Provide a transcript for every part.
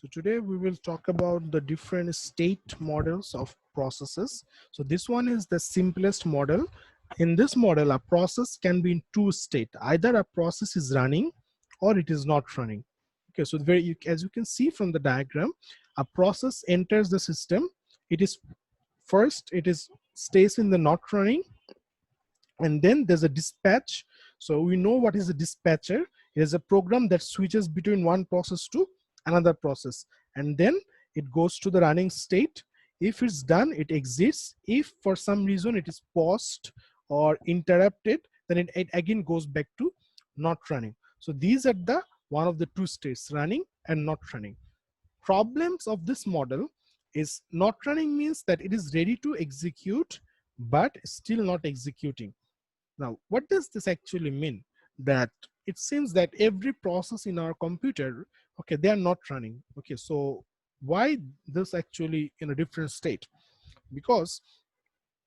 So today we will talk about the different state models of processes. So this one is the simplest model. In this model, a process can be in two states. Either a process is running or it is not running. Okay, so as you can see from the diagram, a process enters the system. It is first, it is stays in the not running, and then there's a dispatch. So we know what is a dispatcher. It is a program that switches between one process to another process, and then it goes to the running state. If it's done, it exits. If for some reason it is paused or interrupted, then it again goes back to not running. So these are the one of the two states, running and not running. Problems of this model is not running means that it is ready to execute but still not executing. Now, what does this actually mean? That it seems that every process in our computer, okay, they are not running. Okay, so why this actually in a different state? Because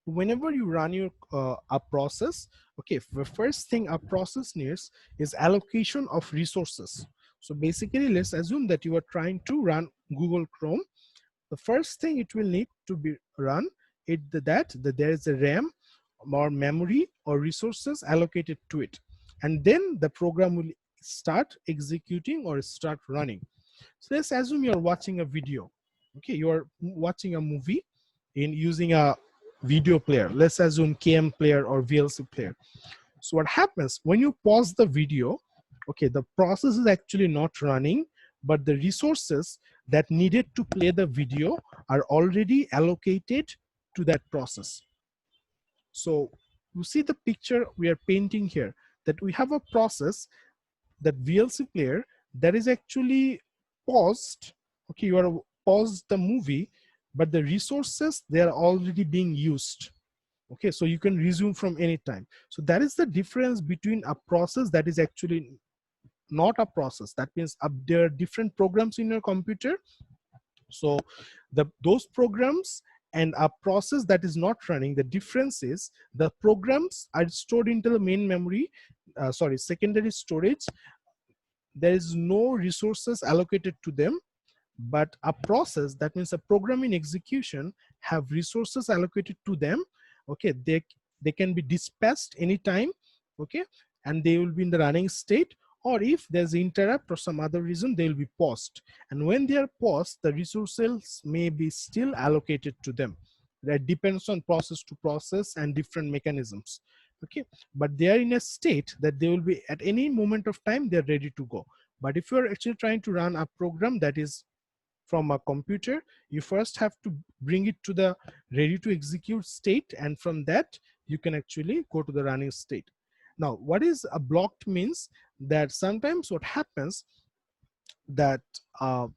whenever you run your a process, okay, the first thing a process needs is allocation of resources. So basically, let's assume that you are trying to run Google Chrome. The first thing it will need to be run is that there is a RAM or memory or resources allocated to it, and then the program will start executing or start running. So let's assume you're watching a video. Okay, you're watching a movie in using a video player. Let's assume KM player or VLC player. So what happens when you pause the video? Okay, the process is actually not running, but the resources that needed to play the video are already allocated to that process. So you see the picture we are painting here, that we have a process, that VLC player, that is actually paused. Okay, you are paused the movie, but the resources, they are already being used. Okay, so you can resume from any time. So that is the difference between a process that is actually not a process. That means there are different programs in your computer. So those programs and a process that is not running, the difference is the programs are stored into the main memory, secondary storage. There is no resources allocated to them. But a process, that means a program in execution, have resources allocated to them. Okay, they can be dispatched anytime. Okay, and they will be in the running state, or if there's interrupt or some other reason, they will be paused. And when they are paused, the resources may be still allocated to them. That depends on process to process and different mechanisms. Okay, but they are in a state that they will be at any moment of time, they're ready to go. But if you're actually trying to run a program that is from a computer, you first have to bring it to the ready to execute state, and from that you can actually go to the running state. Now, what is a blocked means that sometimes what happens that a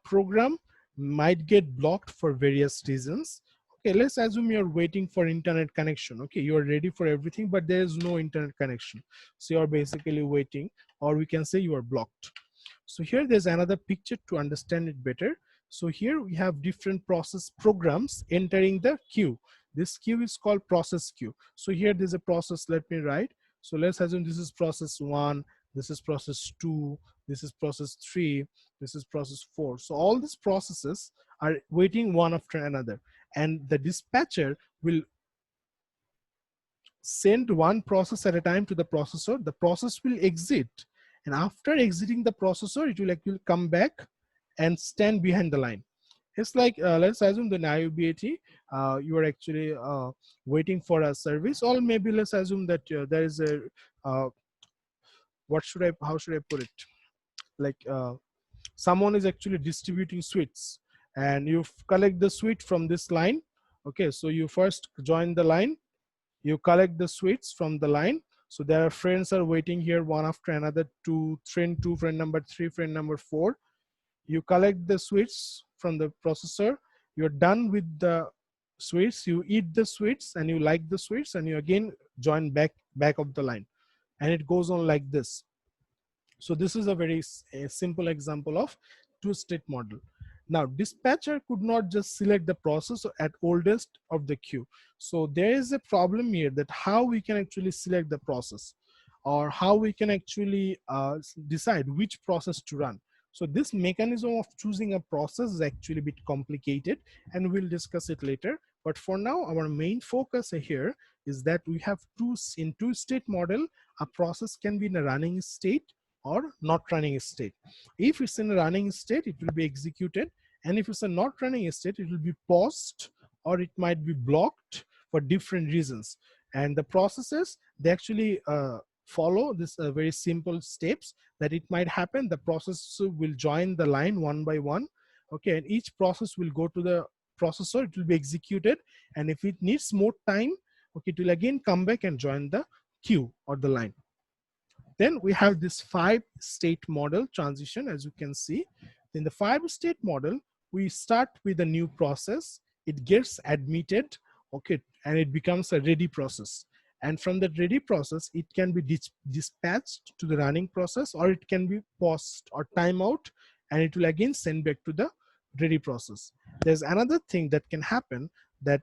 program might get blocked for various reasons. Okay, let's assume you're waiting for internet connection. Okay, you're ready for everything, but there is no internet connection. So you're basically waiting, or we can say you are blocked. So here there's another picture to understand it better. So here we have different process programs entering the queue. This queue is called process queue. So here there's a process, let me write. So let's assume this is process 1, this is process 2, this is process 3, this is process 4. So all these processes are waiting one after another, and the dispatcher will send one process at a time to the processor. The process will exit, and after exiting the processor, it will actually come back and stand behind the line. It's like let's assume the IUBAT, you are actually waiting for a service, or maybe let's assume that there is a how should I put it, like someone is actually distributing sweets, and you collect the sweet from this line. Okay, so you first join the line, you collect the sweets from the line. So there are friends are waiting here one after another, to friend 2, friend number 3, friend number 4. You collect the sweets from the processor, you're done with the sweets, you eat the sweets and you like the sweets, and you again join back of the line, and it goes on like this. So this is a very simple example of two-state model. Now, dispatcher could not just select the process at oldest of the queue. So there is a problem here, that how we can actually select the process, or how we can actually decide which process to run. So this mechanism of choosing a process is actually a bit complicated, and we'll discuss it later. But for now, our main focus here is that we have in two-state model, a process can be in a running state or not running state. If it's in a running state, it will be executed, and if it's a not running state, it will be paused or it might be blocked for different reasons. And the processes, they actually follow this very simple steps that it might happen. The process will join the line one by one, okay, and each process will go to the processor, it will be executed, and if it needs more time, okay, it will again come back and join the queue or the line. Then we have this 5-state model transition, as you can see. In the 5-state model, we start with a new process, it gets admitted, okay, and it becomes a ready process. And from that ready process, it can be dispatched to the running process, or it can be paused or timeout, and it will again send back to the ready process. There's another thing that can happen, that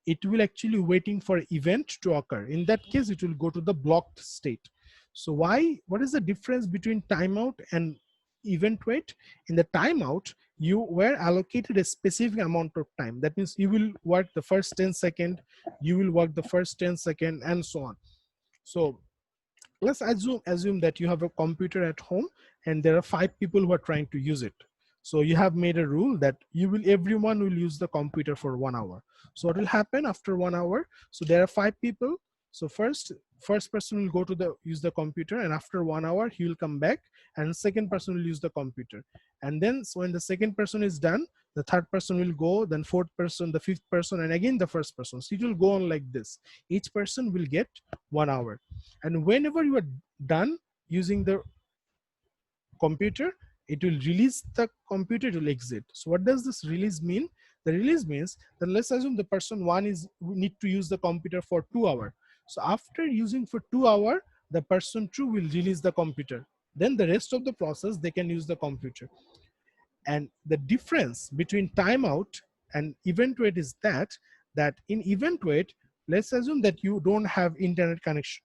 it will actually waiting for event to occur. In that case, it will go to the blocked state. So what is the difference between timeout and event wait? In the timeout, you were allocated a specific amount of time. That means you will work the first 10 seconds, you will work the first 10 seconds, and so on. So let's assume that you have a computer at home and there are 5 people who are trying to use it. So you have made a rule that everyone will use the computer for 1 hour. So what will happen after 1 hour? So there are 5 people. So first person will go to use the computer, and after 1 hour he will come back, and second person will use the computer. And then so when the second person is done, the third person will go, then fourth person, the fifth person, and again the first person. So it will go on like this. Each person will get 1 hour. And whenever you are done using the computer, it will release the computer, it will exit. So what does this release mean? The release means that let's assume the person 1 need to use the computer for 2 hours. So after using for 2 hours, the person 2 will release the computer. Then the rest of the process, they can use the computer. And the difference between timeout and event wait is that in event wait, let's assume that you don't have internet connection.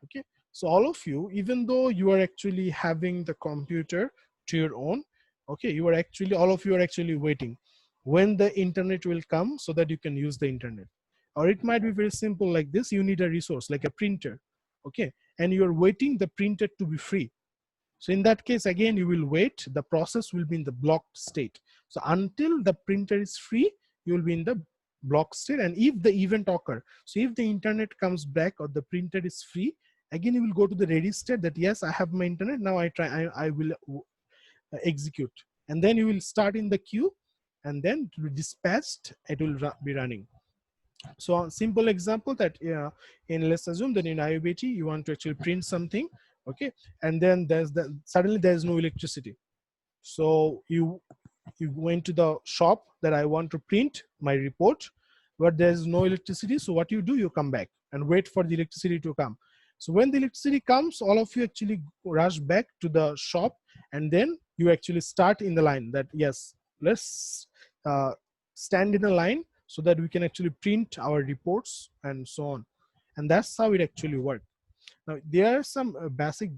Okay, so all of you, even though you are actually having the computer to your own, okay, all of you are actually waiting when the internet will come so that you can use the internet. Or it might be very simple like this: you need a resource like a printer, okay, and you're waiting the printer to be free. So in that case, again, you will wait, the process will be in the blocked state. So until the printer is free, you will be in the blocked state. And if the event occur, so if the internet comes back or the printer is free, again you will go to the ready state, that yes, I have my internet, now I will execute. And then you will start in the queue, and then it will be dispatched, it will be running. So a simple example that let's assume that in IOBT you want to actually print something, okay, and then suddenly there's no electricity. So you went to the shop that I want to print my report, but there's no electricity. So what you do, you come back and wait for the electricity to come. So when the electricity comes, all of you actually rush back to the shop, and then you actually start in the line that yes, let's stand in a line so that we can actually print our reports and so on. And that's how it actually works. Now there are some basic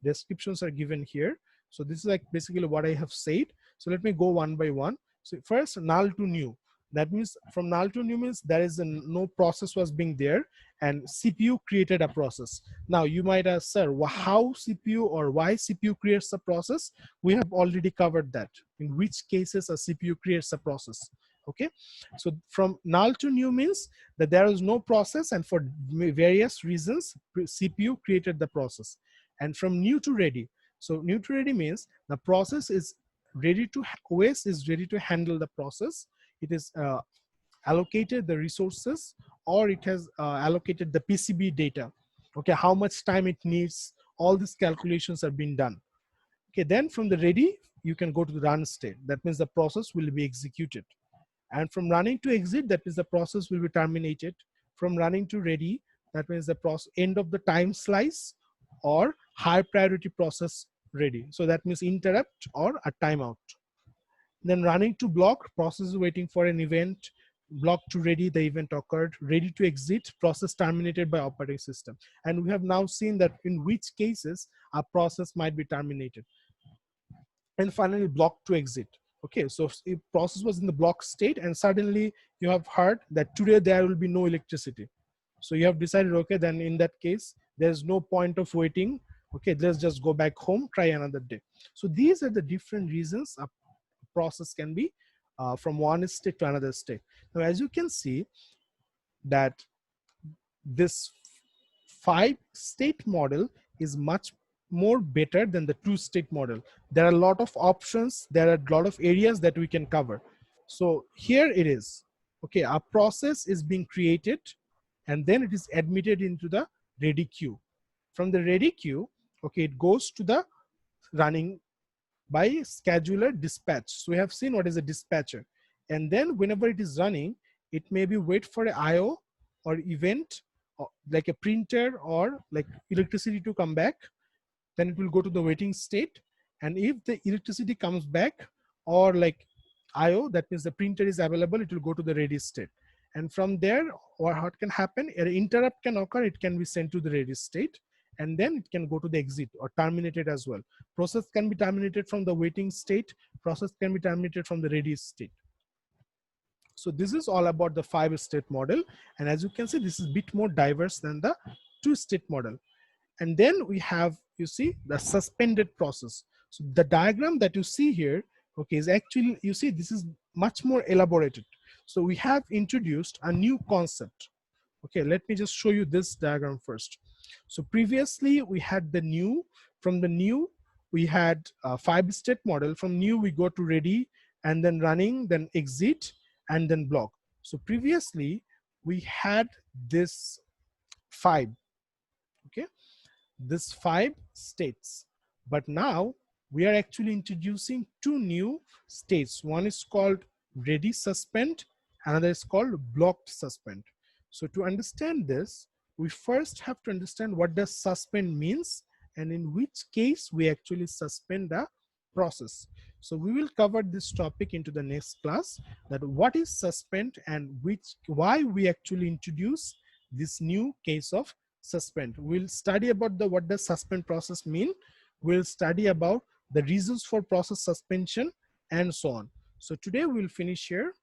descriptions are given here. So this is like basically what I have said. So let me go one by one. So first, null to new. That means from null to new means there is no process was being there, and CPU created a process. Now you might ask, sir, how CPU or why CPU creates a process? We have already covered that. In which cases a CPU creates a process. Okay, so from null to new means that there is no process, and for various reasons CPU created the process. And from new to ready, so new to ready means the process is ready to, OS is ready to handle the process. It is allocated the resources, or it has allocated the PCB data, okay, how much time it needs, all these calculations are being done. Okay, then from the ready you can go to the run state. That means the process will be executed. And from running to exit, that means the process will be terminated. From running to ready, that means the process end of the time slice, or high priority process ready. So that means interrupt or a timeout. Then running to block, process is waiting for an event. Block to ready, the event occurred. Ready to exit, process terminated by operating system. And we have now seen that in which cases a process might be terminated. and finally block to exit. Okay, so if process was in the block state and suddenly you have heard that today there will be no electricity, so you have decided, okay, then in that case there's no point of waiting. Okay, let's just go back home, try another day. So these are the different reasons a process can be from one state to another state. Now as you can see that this 5-state model is much more better than the 2-state model. There are a lot of options, there are a lot of areas that we can cover. So here it is. Okay, a process is being created and then it is admitted into the ready queue. From the ready queue, okay, it goes to the running by scheduler dispatch. So we have seen what is a dispatcher. And then whenever it is running, it may be wait for an IO or event like a printer or like electricity to come back. Then it will go to the waiting state. And if the electricity comes back or like IO, that means the printer is available, it will go to the ready state. And from there, what can happen, an interrupt can occur, it can be sent to the ready state, and then it can go to the exit or terminated as well. Process can be terminated from the waiting state, process can be terminated from the ready state. So this is all about the 5-state model. And as you can see, this is a bit more diverse than the 2-state model. And then we have, you see, the suspended process. So the diagram that you see here, okay, is actually, you see, this is much more elaborated. So we have introduced a new concept. Okay, let me just show you this diagram first. So previously we had the new, from the new we had a 5-state model. From new we go to ready and then running, then exit, and then block. So previously we had this 5, okay, this 5 states, but now we are actually introducing 2 new states. One is called ready suspend, another is called blocked suspend. So to understand this, we first have to understand what does suspend means and in which case we actually suspend the process. So we will cover this topic into the next class, that what is suspend and why we actually introduce this new case of suspend. We'll study about the what does suspend process mean. We'll study about the reasons for process suspension and so on. So today we'll finish here.